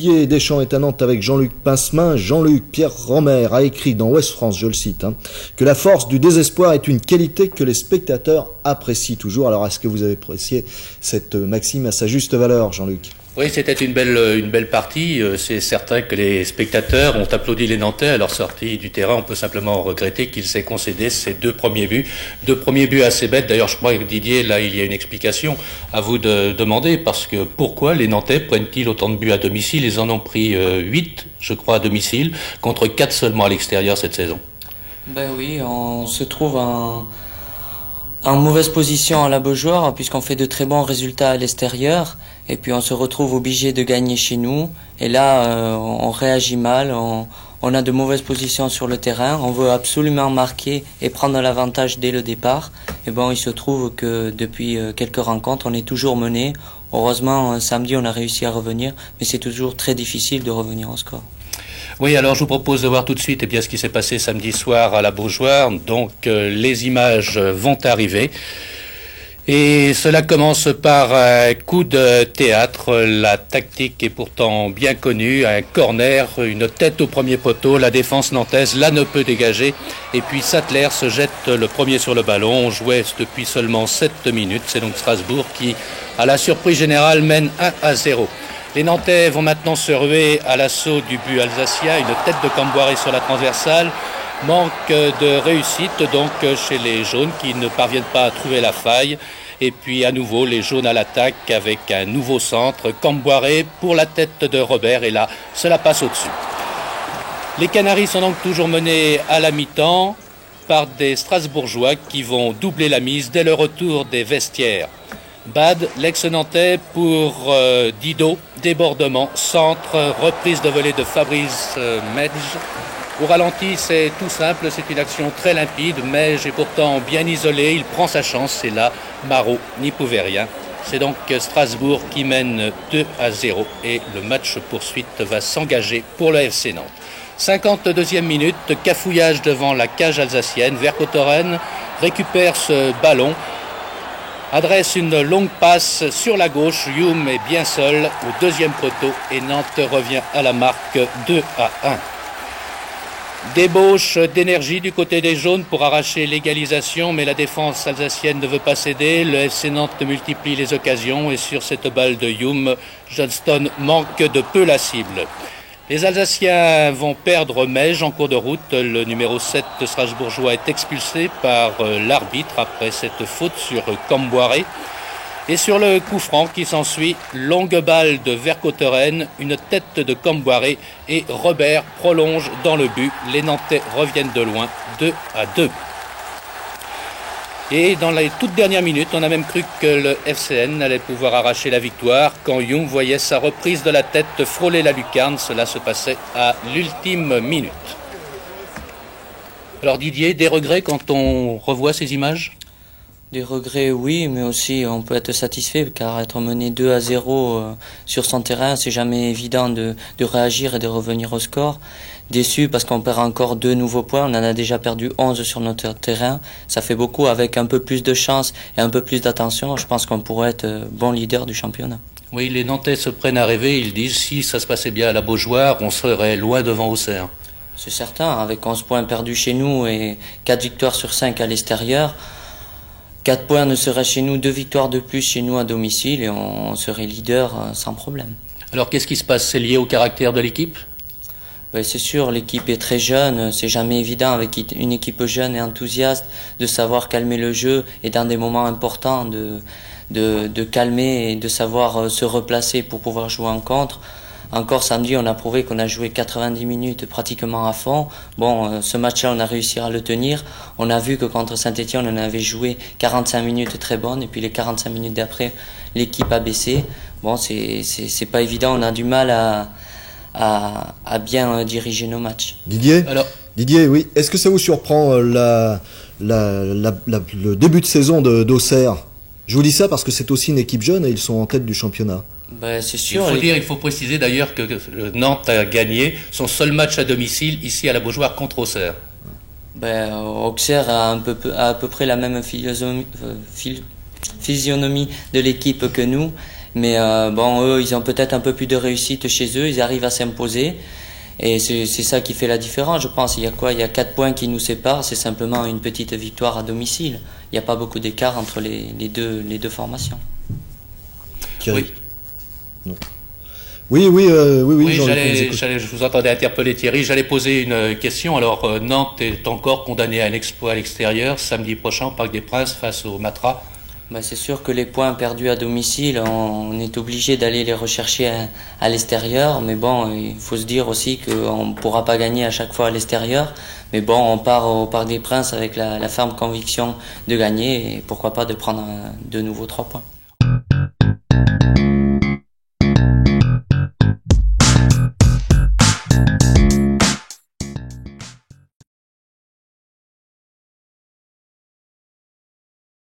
Didier Deschamps est à Nantes avec Jean-Luc Pincemin. Jean-Luc, Pierre Romer a écrit dans Ouest France, je le cite, que la force du désespoir est une qualité que les spectateurs apprécient toujours. Alors, est-ce que vous avez apprécié cette maxime à sa juste valeur, Jean-Luc ? Oui, c'était une belle partie. C'est certain que les spectateurs ont applaudi les Nantais à leur sortie du terrain. On peut simplement regretter qu'ils aient concédé ces deux premiers buts. Deux premiers buts assez bêtes. D'ailleurs, je crois que Didier, là, il y a une explication à vous de demander, parce que pourquoi les Nantais prennent-ils autant de buts à domicile? Ils en ont pris 8, je crois, à domicile, contre 4 seulement à l'extérieur cette saison. Ben oui, on se trouve en mauvaise position à la Beaujoire, puisqu'on fait de très bons résultats à l'extérieur, et puis on se retrouve obligé de gagner chez nous, et là on réagit mal, on a de mauvaises positions sur le terrain, on veut absolument marquer et prendre l'avantage dès le départ, et bon, il se trouve que depuis quelques rencontres on est toujours mené. Heureusement samedi on a réussi à revenir, mais c'est toujours très difficile de revenir au score. Oui, alors je vous propose de voir tout de suite ce qui s'est passé samedi soir à la Beaujoire. Donc les images vont arriver. Et cela commence par un coup de théâtre. La tactique est pourtant bien connue. Un corner, une tête au premier poteau. La défense nantaise, là, ne peut dégager. Et puis Sattler se jette le premier sur le ballon. On jouait depuis seulement 7 minutes. C'est donc Strasbourg qui, à la surprise générale, mène 1-0. Les Nantais vont maintenant se ruer à l'assaut du but alsacien. Une tête de Camboiré sur la transversale. Manque de réussite donc chez les jaunes qui ne parviennent pas à trouver la faille. Et puis à nouveau les jaunes à l'attaque avec un nouveau centre. Camboiré pour la tête de Robert, et là cela passe au-dessus. Les Canaries sont donc toujours menés à la mi-temps par des Strasbourgeois qui vont doubler la mise dès le retour des vestiaires. Bad, l'ex-nantais pour Didot, débordement, centre, reprise de volée de Fabrice Medj. Au ralenti, c'est tout simple, c'est une action très limpide. Medj est pourtant bien isolé, il prend sa chance, et là, Marot n'y pouvait rien. C'est donc Strasbourg qui mène 2-0 et le match poursuite va s'engager pour le FC Nantes. 52e minute, cafouillage devant la cage alsacienne. Vercotteren récupère ce ballon, adresse une longue passe sur la gauche. Youm est bien seul au deuxième poteau et Nantes revient à la marque 2-1. Débauche d'énergie du côté des jaunes pour arracher l'égalisation, mais la défense alsacienne ne veut pas céder. Le FC Nantes multiplie les occasions et sur cette balle de Youm, Johnston manque de peu la cible. Les Alsaciens vont perdre Medj en cours de route. Le numéro 7 de Strasbourgeois est expulsé par l'arbitre après cette faute sur Camboiré. Et sur le coup franc qui s'ensuit, longue balle de Vercotteren, une tête de Camboiré et Robert prolonge dans le but. Les Nantais reviennent de loin, 2-2. Et dans les toutes dernières minutes, on a même cru que le FCN allait pouvoir arracher la victoire quand Young voyait sa reprise de la tête frôler la lucarne. Cela se passait à l'ultime minute. Alors Didier, des regrets quand on revoit ces images ? Des regrets, oui, mais aussi on peut être satisfait car être mené 2-0 sur son terrain, c'est jamais évident de réagir et de revenir au score. Déçu parce qu'on perd encore 2 nouveaux points, on en a déjà perdu 11 sur notre terrain. Ça fait beaucoup, avec un peu plus de chance et un peu plus d'attention, je pense qu'on pourrait être bon leader du championnat. Oui, les Nantais se prennent à rêver, ils disent si ça se passait bien à la Beaujoire, on serait loin devant Auxerre. C'est certain, avec 11 points perdus chez nous et 4 victoires sur 5 à l'extérieur. 4 points ne seraient chez nous, 2 victoires de plus chez nous à domicile et on serait leader sans problème. Alors qu'est-ce qui se passe? C'est lié au caractère de l'équipe? Ben, c'est sûr, l'équipe est très jeune, c'est jamais évident avec une équipe jeune et enthousiaste de savoir calmer le jeu et dans des moments importants de calmer et de savoir se replacer pour pouvoir jouer en contre. Encore samedi, on a prouvé qu'on a joué 90 minutes pratiquement à fond. Bon, ce match-là, on a réussi à le tenir. On a vu que contre Saint-Étienne, on avait joué 45 minutes très bonnes. Et puis les 45 minutes d'après, l'équipe a baissé. Bon, c'est pas évident. On a du mal à bien diriger nos matchs. Didier, oui. Est-ce que ça vous surprend le début de saison d'Auxerre? Je vous dis ça parce que c'est aussi une équipe jeune et ils sont en tête du championnat. Ben, c'est sûr. Il faut préciser d'ailleurs que Nantes a gagné son seul match à domicile ici à la Beaujoire contre Auxerre. Ben, Auxerre a à peu près la même physionomie de l'équipe que nous. Mais bon, eux, ils ont peut-être un peu plus de réussite chez eux, ils arrivent à s'imposer. Et c'est ça qui fait la différence, je pense. Il y a quoi? Il y a 4 points qui nous séparent, c'est simplement une petite victoire à domicile. Il n'y a pas beaucoup d'écart entre les deux formations. Oui. Non. Oui, je vous entendais interpeller Thierry. J'allais poser une question. Alors, Nantes est encore condamné à un exploit à l'extérieur samedi prochain au Parc des Princes face au Matra. Ben, c'est sûr que les points perdus à domicile, on est obligé d'aller les rechercher à l'extérieur. Mais bon, il faut se dire aussi qu'on ne pourra pas gagner à chaque fois à l'extérieur. Mais bon, on part au Parc des Princes avec la ferme conviction de gagner et pourquoi pas de prendre de nouveau 3 points.